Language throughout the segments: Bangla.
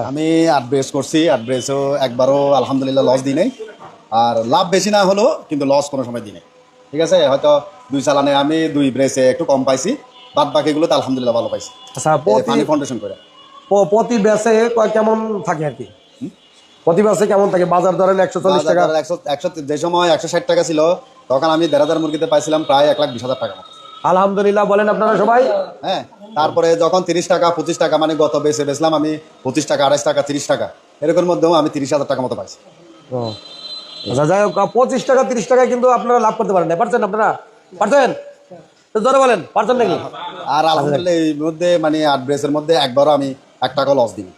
আমি অ্যাড্রেস করছি, অ্যাড্রেসও একবারও আলহামদুলিল্লাহ লস দিই নাই। আর লাভ বেশি না হলো কিন্তু লস কোনো সময় দিই নাই। ঠিক আছে, হয়তো 2 চালানে আমি 2 ব্রেসে একটু কম পাইছি, বাদ বাকিগুলোতে আলহামদুলিল্লাহ ভালো পাইছি। আচ্ছা, ফানি ফাউন্ডেশন করে প্রতি ব্যাচে কেমন থাকে আর কি? প্রতি ব্যাচে কেমন থাকে? বাজার ধরেন 140 টাকা, 100 যে সময় 160 টাকা ছিল তখন আমি 1,500 মুরগিতে পাইছিলাম প্রায় 1,20,000 টাকা মতো। আলহামদুলিল্লাহ বলেন আপনারা সবাই। হ্যাঁ, তারপরে যখন 30 টাকা 25 টাকা মানে গত বেচলাম আমি 25 টাকা 28 টাকা 30 টাকা এরকম মধ্যেও আমি 30,000 টাকা মতো পাইছি। আচ্ছা, যাই হোক, 25 টাকা 30 টাকায় কিন্তু আপনারা লাভ করতে পারেন না। পারছেন আপনারা? পারছেন তো ধরে বলেন, পারছেন নাকি? আর আলহামদুলিল্লাহ এই মধ্যে মানে 8 ব্রেসের মধ্যে একবারও আমি 1 টাকা লস দিই।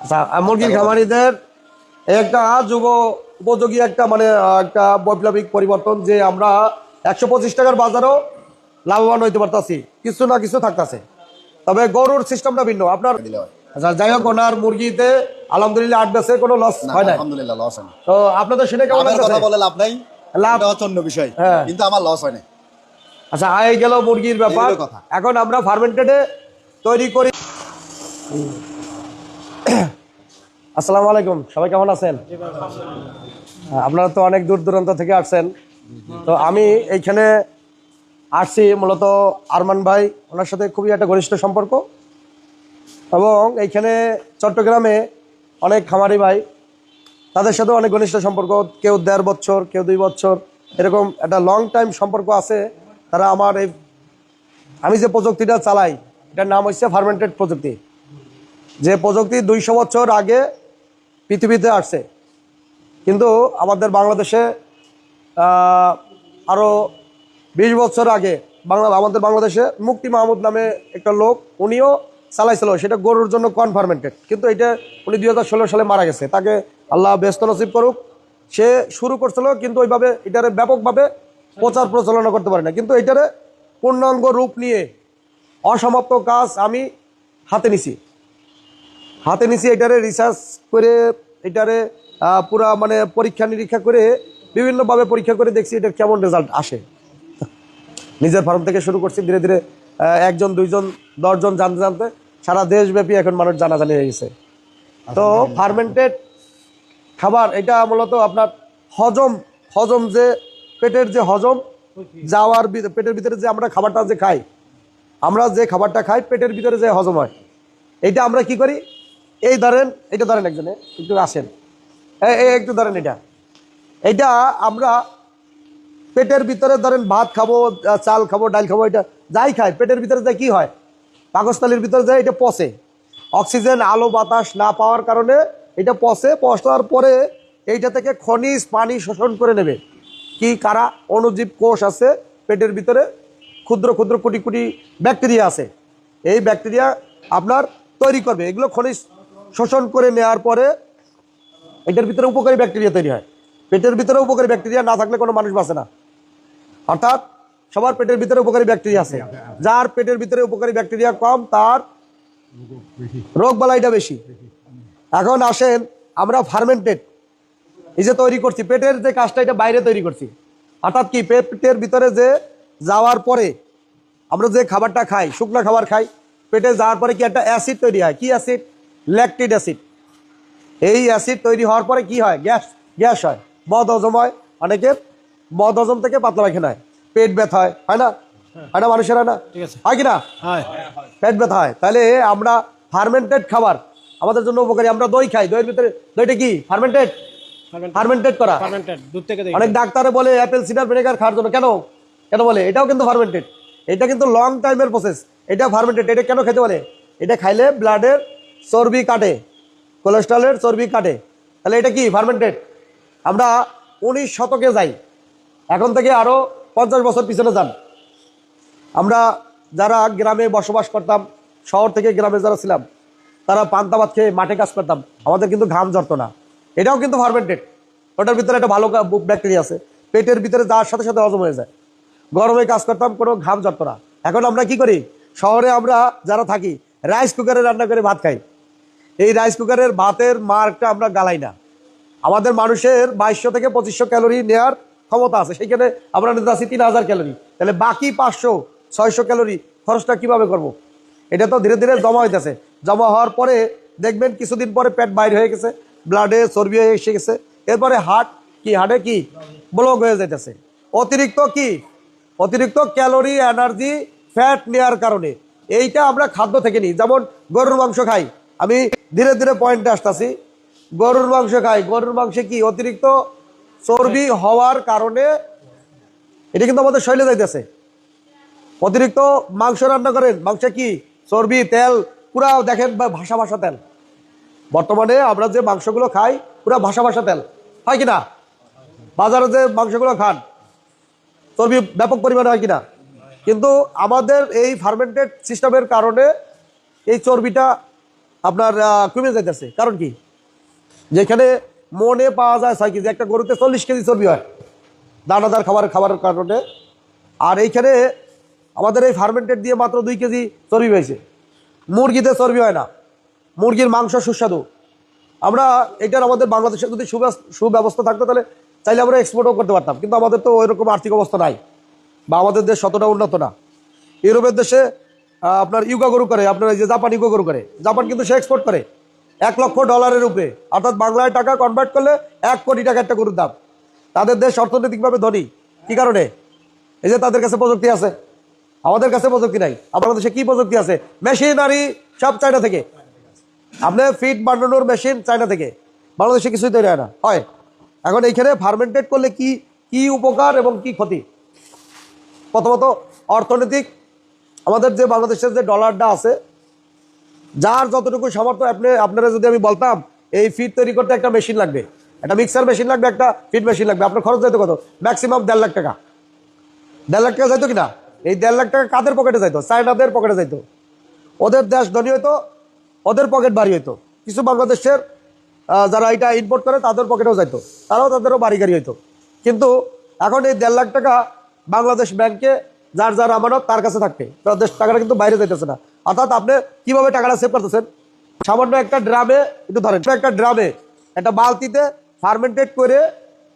আচ্ছা, মুরগির খামারিদের একটা যুব উপযোগী একটা একটা বৈপ্লবিক পরিবর্তন যে আমরা 125 টাকার বাজারও লাভবান হইতে পারতাছি, কিছু না কিছু থাকতেছে। তবে গরুর সিস্টেমটা ভিন্ন আপনার। আচ্ছা, যাই হোক, ওনার মুরগিতে আলহামদুলিল্লাহ 8 ব্যাচে কোনো লস হয় না। আলহামদুলিল্লাহ লস হয় না। তো আপনাদের শুনে কেমন লাগছে? কথা বলে লাভ নাই, লাভ এটা হচ্ছে অন্য বিষয়, কিন্তু আমার লস হয় না। আচ্ছা, আয় গেল মুরগির ব্যাপার। এখন আমরা ফার্মেন্টেডে তৈরি করি। আসসালামু আলাইকুম, সবাই কেমন আছেন? আপনারা তো অনেক দূর দূরান্ত থেকে আসছেন। তো আমি এইখানে আসছি মূলত আরমান ভাই, ওনার সাথে খুবই একটা ঘনিষ্ঠ সম্পর্ক, এবং এইখানে চট্টগ্রামে অনেক খামারি ভাই, তাদের সাথে অনেক ঘনিষ্ঠ সম্পর্ক, কেউ 1.5 বছর, কেউ 2 বছর, এরকম একটা লং টাইম সম্পর্ক আছে। তারা আমার আমি যে প্রযুক্তিটা চালাই এটার নাম হচ্ছে ফার্মেন্টেড প্রযুক্তি। যে প্রযুক্তি 200 বছর আগে পৃথিবীতে আসছে, কিন্তু আমাদের বাংলাদেশে আরও 20 বছর আগে আমাদের বাংলাদেশে মুক্তি মাহমুদ নামে একটা লোক, উনিও চালাইছিল, সেটা গরুর জন্য কনফার্মেন্টেড। কিন্তু এটা উনি 2016 সালে মারা গেছে, তাকে আল্লাহ ব্যস্ত নসিব করুক। সে শুরু করছিল, কিন্তু ওইভাবে এটারে ব্যাপকভাবে প্রচার প্রচারণা করতে পারে না। কিন্তু এটারে পূর্ণাঙ্গ রূপ নিয়ে অসমাপ্ত কাজ আমি হাতে নিছি এটারে রিসার্চ করে, এটারে পুরা পরীক্ষা নিরীক্ষা করে, বিভিন্নভাবে পরীক্ষা করে দেখছি এটার কেমন রেজাল্ট আসে। নিজের ফার্ম থেকে শুরু করছি, ধীরে ধীরে 1 জন 2 জন 10 জন জানতে জানতে সারা দেশব্যাপী এখন মানুষ জানাজানি হয়ে গেছে। তো ফার্মেন্টেড খাবার এটা মূলত আপনার হজম যে পেটের যে হজম যাওয়ার পেটের ভিতরে যে আমরা খাবারটা যে খাই, আমরা যে খাবারটা খাই পেটের ভিতরে যে হজম হয়, এইটা আমরা কি করি? এই ধরেন, এটা ধরেন, একজনে একটু আসেন, একটু ধরেন, এইটা আমরা পেটের ভিতরে ধরেন ভাত খাবো, চাল খাবো, ডাল খাবো, এটা যাই খাই পেটের ভিতরে যায় কি হয়? পাকস্থলীর ভিতরে যায়, এটা পচে। অক্সিজেন আলো বাতাস না পাওয়ার কারণে এটা পচার পরে এইটা থেকে খনিজ পানি শোষণ করে নেবে। কি কারা? অণুজীব কোষ আছে পেটের ভিতরে, ক্ষুদ্র ক্ষুদ্র কোটি কোটি ব্যাকটেরিয়া আছে। এই ব্যাকটেরিয়া আপনার তৈরি করবে, এগুলো খনিজ শোষণ করে নেওয়ার পরে এটার ভিতরে উপকারী ব্যাকটেরিয়া তৈরি হয়। পেটের ভিতরে উপকারী ব্যাকটেরিয়া না থাকলে কোনো মানুষ বাঁচে না। অর্থাৎ সবার পেটের ভিতরে উপকারী ব্যাকটেরিয়া আছে, যার পেটের ভিতরে উপকারী ব্যাকটেরিয়া কম তার রোগ বালাইটা বেশি। এখন আসেন, আমরা ফার্মেন্টেড এই যে তৈরি করছি, পেটের যে কাজটা এটা বাইরে তৈরি করছি। অর্থাৎ কি, পেটের ভিতরে যে যাওয়ার পরে আমরা যে খাবারটা খাই, শুকনো খাবার খাই, পেটে যাওয়ার পরে কি একটা অ্যাসিড তৈরি হয়। কি অ্যাসিড? Lactic acid. এই অ্যাসিড তৈরি হওয়ার পরে কি হয়? গ্যাস হয়, বদ হজম হয়। অনেকের বদ হজম থেকে পাতলা পায়খানা হয়, পেট ব্যথা হয়, হয় না? হয় না? মানুষের হয় না? হয় কিনা? পেট ব্যথা হয়। তাহলে আমরা ফার্মেন্টেড খাবার আমাদের জন্য উপকারী। আমরা দই খাই, দইয়ের ভিতরে দইটা কি? ফার্মেন্টেড করা। অনেক ডাক্তারে বলে অ্যাপেল সিডার ভিনেগার খাওয়ার জন্য। কেন বলে? এটাও কিন্তু ফার্মেন্টেড। এটা কিন্তু লং টাইমের প্রসেস, এটা ফার্মেন্টেড। এটা কেন খেতে বলে? এটা খাইলে ব্লাডের চর্বি কাটে, কোলেস্ট্রলের চর্বি কাটে। তাহলে এটা কি? ফার্মেন্টেড। আমরা 19 শতকে যাই, এখন থেকে আরো 50 বছর পিছনে যান। আমরা যারা গ্রামে বসবাস করতাম, শহর থেকে গ্রামে যারা ছিলাম, তারা পান্তা ভাত খেয়ে মাঠে কাজ করতাম, আমাদের কিন্তু ঘাম ঝরতো না। এটাও কিন্তু ফার্মেন্টেড। ওটার ভিতরে একটা ভালো ব্যাকটেরিয়া আছে, পেটের ভিতরে যাওয়ার সাথে সাথে হজম হয়ে যায়। গরমে কাজ করতাম, কোনো ঘাম ঝরতো না। এখন আমরা কি করি? শহরে আমরা যারা থাকি রাইস কুকারে রান্না করে ভাত খাই। এই রাইস কুকারের ভাতের মারটা আমরা গালাই না। আমাদের মানুষের 2200 থেকে 2500 ক্যালোরি নেওয়ার ক্ষমতা আছে, সেইখানে আমরা নিতে আসি 3000 ক্যালোরি। তাহলে বাকি 500-600 ক্যালোরি খরচটা কিভাবে করব? এটা তো ধীরে ধীরে জমা হইতেছে। জমা হওয়ার পরে দেখবেন কিছুদিন পরে পেট বাইরে হয়ে গেছে, ব্লাডে চর্বি হয়ে এসে গেছে, এরপরে হার্টে কি ব্লক হয়ে যাইতেছে। অতিরিক্ত ক্যালোরি, এনার্জি, ফ্যাট নেওয়ার কারণে। এইটা আমরা খাদ্য থেকে নিই। যেমন গরুর মাংস খাই, আমি ধীরে ধীরে পয়েন্টে আসতেছি। গরুর মাংস খাই, গরুর মাংসে কি অতিরিক্ত চর্বি হওয়ার কারণে এটা কিন্তু আমাদের শরীরে যাইতেছে। অতিরিক্ত মাংস রান্না করেন, মাংসে কি চর্বি, তেল পুরা দেখেন ভাসা ভাসা তেল। বর্তমানে আমরা যে মাংসগুলো খাই পুরা ভাসা ভাসা তেল, হয় কিনা? বাজারে যে মাংসগুলো খান চর্বি ব্যাপক পরিমাণে হয় কিনা? কিন্তু আমাদের এই ফার্মেন্টেড সিস্টেমের কারণে এই চর্বিটা আপনার কমে যাইতেছে। কারণ কি? যেখানে মনে পাওয়া যায় 6 কেজি, একটা গরুতে 40 কেজি চর্বি হয় দানাদার খাবারের কারণে। আর এইখানে আমাদের এই ফার্মেন্টেড দিয়ে মাত্র 2 কেজি চর্বি হয়েছে। মুরগিতে চর্বি হয় না, মুরগির মাংস সুস্বাদু। আমরা এটার আমাদের বাংলাদেশে যদি সুব্যবস্থা থাকতো তাহলে চাইলে আমরা এক্সপোর্টও করতে পারতাম, কিন্তু আমাদের তো ওই রকম আর্থিক অবস্থা নাই, বা আমাদের দেশ ততটা উন্নত না। ইউরোপের দেশে আপনার ইউগা গরু করে, আপনার এই যে জাপান ইউগা গরু করে, জাপান কিন্তু সে এক্সপোর্ট করে $1 লক্ষ উপরে, অর্থাৎ বাংলায় টাকা কনভার্ট করলে 1 কোটি টাকা একটা গরুর দাম। তাদের দেশ অর্থনৈতিকভাবে ধনী। কি কারণে? এই যে তাদের কাছে প্রযুক্তি আছে, আমাদের কাছে প্রযুক্তি নাই। আমাদের দেশে কি প্রযুক্তি আছে? মেশিনারি সব চায়না থেকে। আপনি ফিড বানানোর মেশিন চায়না থেকে, বাংলাদেশে কিছুই তৈরি হয় না। হয় এখন এইখানে ফার্মেন্টেড করলে কি কি উপকার এবং কি ক্ষতি? প্রথমত অর্থনৈতিক, আমাদের যে বাংলাদেশের যে ডলারটা আছে, যার যতটুকু সামর্থ্য, আপনারা যদি আমি বলতাম এই ফিড তৈরি করতে একটা মেশিন লাগবে, একটা মিক্সার মেশিন লাগবে, একটা ফিড মেশিন লাগবে, আপনার খরচ যাইতো কত? ম্যাক্সিমাম 1.5 লাখ টাকা। 1.5 লাখ টাকা যাইতো কিনা? এই 1.5 লাখ টাকা কাদের পকেটে যাইতো? চায়নাদের পকেটে যাইতো। ওদের দেশ ধনী হইতো, ওদের পকেট বাড়ি হইতো। কিছু বাংলাদেশের যারা এটা ইম্পোর্ট করে তাদের পকেটেও যাইতো, তাদেরও বাড়ি গাড়ি হইতো। কিন্তু এখন এই 1.5 লাখ টাকা বাংলাদেশ ব্যাংকে যার যার আমানত তার কাছে থাকবে, তাদের টাকাটা কিন্তু বাইরে যাইতেছে না। অর্থাৎ আপনি কিভাবে টাকাটা সেভ করতেছেন? সামান্য একটা ড্রামে, একটু ধরেন, একটা ড্রামে, একটা বালতিতে ফার্মেন্টেড করে,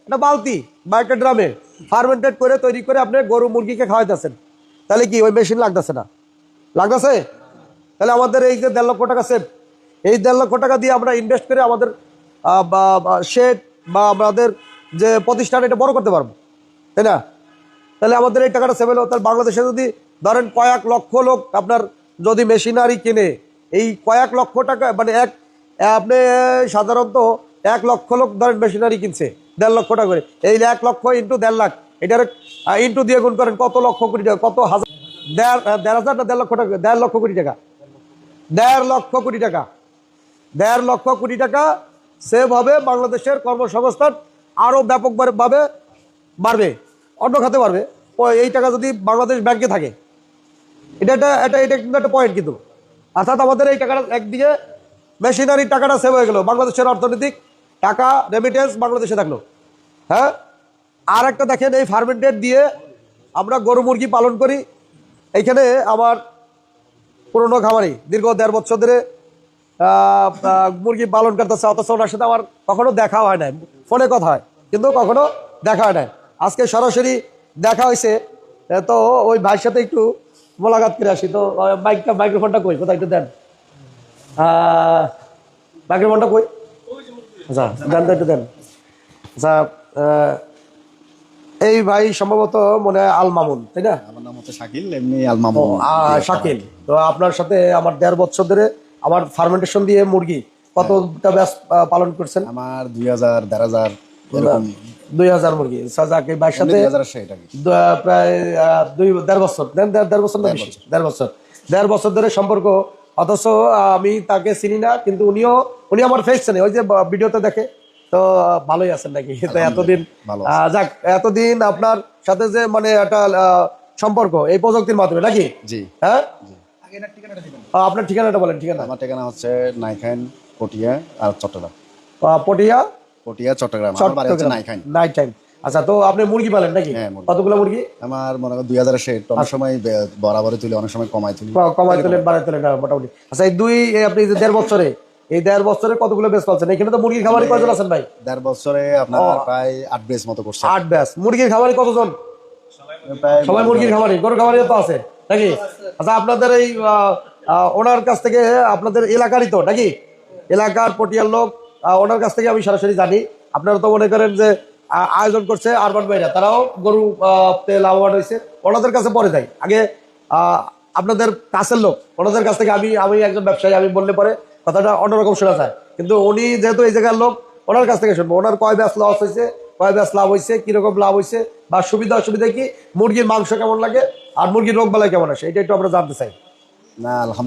একটা বালতি বা একটা ড্রামে ফার্মেন্টেড করে তৈরি করে আপনি গরু মুরগিকে খাওয়াইতেছেন, তাহলে কি ওই মেশিন লাগতেছে না? লাগতেছে। তাহলে আমাদের এই যে 1.5 লক্ষ টাকা সেভ, এই 1.5 লক্ষ টাকা দিয়ে আমরা ইনভেস্ট করে আমাদের শেড বা আমাদের যে প্রতিষ্ঠান এটা বড় করতে পারবো, তাই না? তাহলে আমাদের এই টাকাটা সেভ হলো। তাহলে বাংলাদেশে যদি ধরেন কয়েক লক্ষ লোক আপনার যদি মেশিনারি কিনে, এই কয়েক লক্ষ টাকা মানে আপনি সাধারণত 1 লক্ষ লোক ধরেন মেশিনারি কিনছে 1.5 লক্ষ টাকা করে, এই 1 লক্ষ ইন্টু 1.5 লাখ, এটার ইন্টু দিয়ে গুণ করেন কত লক্ষ কোটি টাকা, কত হাজার, 1.5 হাজার না 1.5 লক্ষ টাকা, 1.5 লক্ষ কোটি টাকা, 1.5 লক্ষ কোটি টাকা, 1.5 লক্ষ কোটি টাকা সেভ হবে। বাংলাদেশের কর্মসংস্থান আরো ব্যাপকভাবে বাড়বে, অন্য খাতে বাড়বে। এই টাকা যদি বাংলাদেশ ব্যাংকে থাকে, এটা কিন্তু একটা পয়েন্ট। কিন্তু অর্থাৎ আমাদের এই টাকাটা একদিকে মেশিনারি টাকাটা সেভ হয়ে গেল, বাংলাদেশের অর্থনৈতিক টাকা রেমিটেন্স বাংলাদেশে থাকলো। হ্যাঁ, আর একটা দেখেন, এই ফার্মেন্টেড দিয়ে আমরা গরু মুরগি পালন করি। এইখানে আমার পুরনো খামারি দীর্ঘ 1.5 বছর ধরে মুরগি পালন করতেছে, অথচ ওনার সাথে আমার কখনো দেখা হয় নাই, ফোনে কথা হয় কিন্তু কখনো দেখা হয় নাই। আজকে সরাসরি দেখা হয়েছে, তো ওই ভাইয়ের সাথে একটু মোলাকাত করে আসি। তো মাইক্রোফোনটা কই, কোথায় একটু দেন, মাইক্রোফোনটা কই? আচ্ছা দেন তো, একটু দেন। আচ্ছা, এই ভাই সম্ভবত মনে হয় আল মামুন, তাই না? আমার নাম হচ্ছে শাকিল, এমনি আল মামুন। শাকিল, তো আপনার সাথে আমার 1.5 বছর ধরে আমার ফার্মেন্টেশন দিয়ে মুরগি কতটা ব্যাস পালন করছেন? আমার 2000 1500 এরকম 2000 মুরগি। সাজাকে ভাইয়ের সাথে 2000 এটা কি প্রায় 1.5 বছর, দেন 1.5 বছর না বেশি, 1.5 বছর ধরে সম্পর্ক। অথচ আমি তাকে চিনি না, কিন্তু উনি আমার ফেস চেনে, ওই যে ভিডিওতে দেখে। তো ভালোই আছেন নাকি? তো এতদিন যাক, এতদিন আপনার সাথে যে মানে একটা সম্পর্ক এই প্রযুক্তির মাধ্যমে নাকি? জি। হ্যাঁ, আপনার ঠিকানাটা বলেন। ঠিকানা? আমার ঠিকানা হচ্ছে নাইখান, পটিয়া আর চট্টগ্রাম। পটিয়া চট্টগ্রাম, আমার বাড়ি হচ্ছে নাইখান। নাইখান। আচ্ছা, তো আপনি মুরগি পালেন নাকি? কতগুলো মুরগি? আমার মনে হয় 2000 শেড, অনেক সময় বরাবরই তুলি, অনেক সময় কমাই তুলি, বাড়াই তুলেন মোটামুটি। আচ্ছা, আপনি 1.5 বছরে, এই 1.5 বছরে কতগুলো বেচ পাচ্ছেন? এখানে তো মুরগির খামারি কয়জন আছেন ভাই? 1.5 বছরে আপনার প্রায় 8 বেচ মতো করছে। 8 বেচ। মুরগির খামারি কতজন? সবাই মুরগির খামারি, গরুর খামারি তো আছে নাকি? আচ্ছা, আপনাদের এই ওনার কাছ থেকে আপনাদের এলাকারই তো নাকি? এলাকার পটিয়ার লোক, ওনার কাছ থেকে আমি সরাসরি জানি। আপনারা তো মনে করেন যে আয়োজন করছে আরবান ভাইরা, তারাও গরু লাভবান হয়েছে, ওনাদের কাছে পরে যাই। আগে আপনাদের কাছের লোক, ওনাদের কাছ থেকে আমি একজন ব্যবসায়ী, আমি বললে পরে কথাটা অন্যরকম শোনা যায়, কিন্তু উনি যেহেতু এই জায়গার লোক, ওনার কাছ থেকে শুনবো ওনার কয় ব্যাচ লস হয়েছে, কয় ব্যাচ লাভ হয়েছে, কিরকম লাভ হয়েছে, বা সুবিধা অসুবিধা কি, মুরগির মাংস কেমন লাগে, আর মুরগির রোগ বালাই কেমন আসে, এটা একটু আমরা জানতে চাই। না, আলহামদুলিল্লাহ